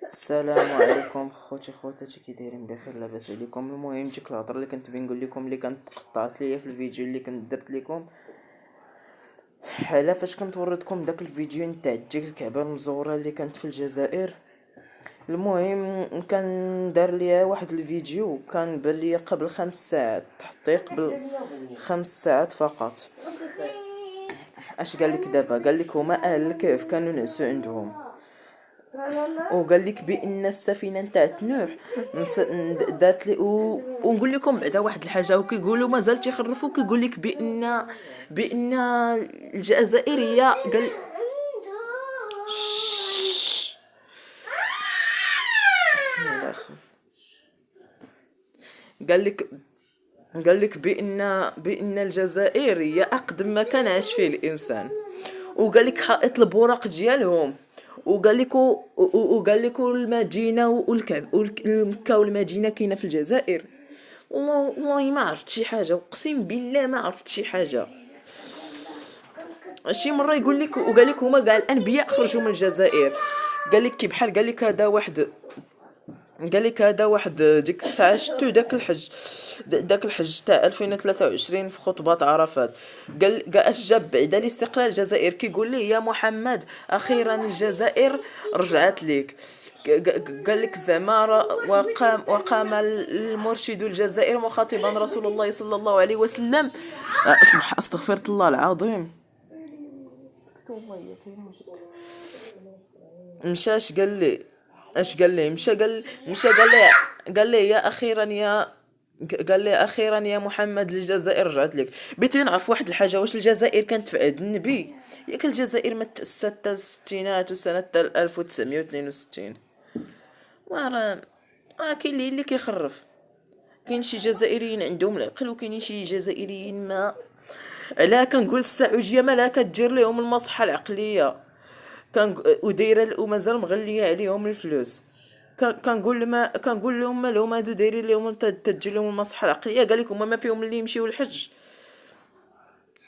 السلام عليكم خوتي خواتاتي، كي دايرين؟ بخير لاباس عليكم؟ المهم ديك الهضره اللي كنت بنقول لكم، اللي كانت قطعت ليا في الفيديو اللي كنت درت لكم، حالا فاش كنت وريتكم داك الفيديو نتاع ديك الكعبه المزوره اللي كانت في الجزائر. المهم كان دار ليا واحد الفيديو، كان بان ليا قبل 5 ساعات، حطيه قبل 5 ساعات فقط. اش قال لك دابا؟ قال لك هما اهل الكهف كانوا نعسوا عندهم، وقال لك بان السفينه نتاع نوح دارت لي ونقول لكم بعدا واحد الحاجه، وكيقولوا مازال تيخرفوا، كيقول لك بان الجزائريه قال شش. يا أخي. قال لك قال لك بان الجزائر هي اقدم ما كان عاش فيه الانسان، وقال لك حائط البوراق ديالهم، وقال لك المدينه والمكه والمدينه كاينه في الجزائر. والله ما عرفت شي حاجه، اقسم بالله ما عرفت شي حاجه. شي مره يقول لك، وقال لك هما كاع الانبياء خرجوا من الجزائر. قال لك كي بحال قال لك هذا واحد، قال لك هذا واحد ديك الساعه شتو داك الحج تاع 2023 في خطبه عرفات. قال اش جاب بعدا الاستقلال الجزائر، كيقول ليه يا محمد اخيرا الجزائر رجعت ليك. قال لك زعما وقام المرشد الجزائر مخاطبا رسول الله صلى الله عليه وسلم. استغفر الله العظيم. مشاش قال لي اش قال لي مشى قال لي يا اخيرا يا قال لي اخيرا يا محمد الجزائر رجعت لك. بغيت نعرف واحد الحاجه، واش الجزائر كانت في عهد النبي؟ ياك الجزائر ما تاسست الستينات وسنه 1962؟ كاين اللي كيخرف. كاين شي جزائريين عندهم العقل، وكاين شي جزائريين ما. علاه كنقول السعوديه مالها كدير لهم المصحه العقليه، ودايره ومازال مغليه عليهم الفلوس. كنقول لهم مالهم هادو دايرين لهم تجي لهم المصحه العقليه؟ قال لك هما ما فيهم اللي يمشيو الحج.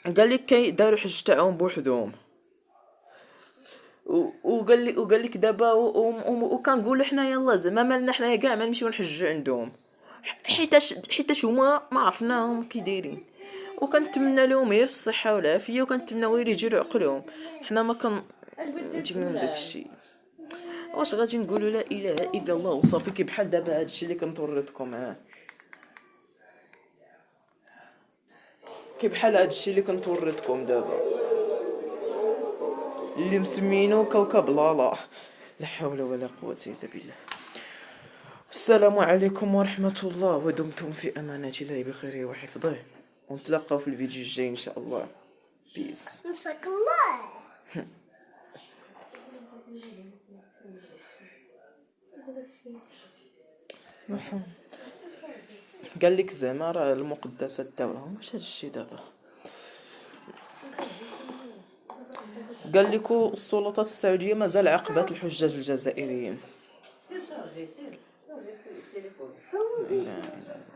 قال لك داروا حج تاعهم بوحدهم. وقال لك دابا وكنقول حنا يلا زعما مالنا حنايا كاع ما نمشيو نحجوا عندهم، حيتاش هما ما عرفناهم كي دايرين. وكنتمنى لهم غير الصحه والعافيه، وكنتمنى غير يجروا عقلهم. حنا ما كن نجيب لهم داكشي. واش غادي نقولوا لا اله الا الله وصافي؟ كي بحال دابا هادشي اللي كنت وريتكم، كي بحال هادشي اللي كنت وريتكم دابا، اللي مسمينو كوكب لالا. لا حول ولا قوة الا بالله. السلام عليكم ورحمة الله، ودمتم في أمانة الله بخير وحفظه، ونتلاقاو في الفيديو الجاي إن شاء الله. بيس. مساك الله. قال لك زعما راه المقدسات تاعهم واش هادشي دابا؟ قال لكم السلطات السعودية مازال عاقبات الحجاج الجزائريين. لا إله إلا الله.